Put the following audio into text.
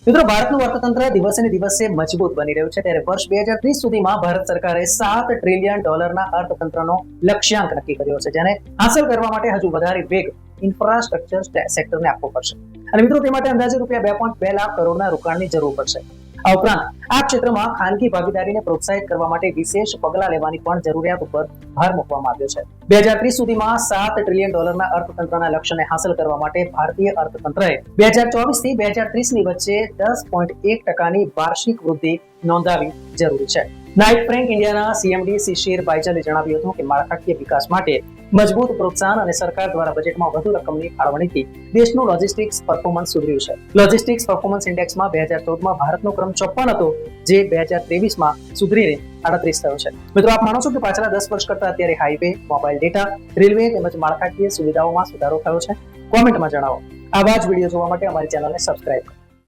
મિત્રો, ભારતનું અર્થતંત્ર દિવસે ને દિવસે મજબૂત બની રહ્યું છે, ત્યારે વર્ષ 2030 સુધીમાં ભારત સરકારે $7 ટ્રિલિયન અર્થતંત્રનો લક્ષ્યાંક નક્કી કર્યો છે, જેને હાંસલ કરવા માટે હજુ વધારે વેગ ઇન્ફ્રાસ્ટ્રક્ચર સેક્ટરને આપવો પડશે. અને મિત્રો, તે માટે અંદાજે ₹2.2 લાખ કરોડના રોકાણની જરૂર પડશે. આ ઉપરાંત આ ક્ષેત્રમાં ખાનગી ભાગીદારીને પ્રોત્સાહિત કરવા માટે વિશેષ પગલાં લેવાની પણ જરૂરિયાત ઉપર ભાર મૂકવામાં આવ્યો છે. 2030 સુધીમાં $7 ટ્રિલિયન અર્થતંત્રના લક્ષ્યને હાંસલ કરવા માટે ભારતીય અર્થતંત્રએ 2024 થી 2030 ની વચ્ચે 10.1% વાર્ષિક વૃદ્ધિ નોંધાવી જરૂરી છે. નાઇટ ફ્રેન્ક ઇન્ડિયાના સીએમડી શિશિર બાઇજલે જણાવ્યું હતું કે માળખાકીય વિકાસ માટે મજબૂત પ્રોત્સાહન અને સરકાર દ્વારા બજેટમાં વધુ રકમની ફાળવણીથી દેશનું લોજિસ્ટિક્સ પરફોર્મન્સ સુધર્યું છે. લોજિસ્ટિક્સ પરફોર્મન્સ ઇન્ડેક્સમાં 2014માં ભારતનો ક્રમ 54 હતો, જે 2023માં સુધરીને 38 થયો છે. મિત્રો, આપ માનો છો કે પાછલા 10 વર્ષ કરતા અત્યારે હાઈવે, મોબાઈલ ડેટા, રેલવે તેમજ માળખાકીય સુવિધાઓમાં સુધારો થયો છે? કોમેન્ટમાં જણાવો. આવા જ વિડીયો જોવા માટે અમારી ચેનલને સબસ્ક્રાઇબ કરો.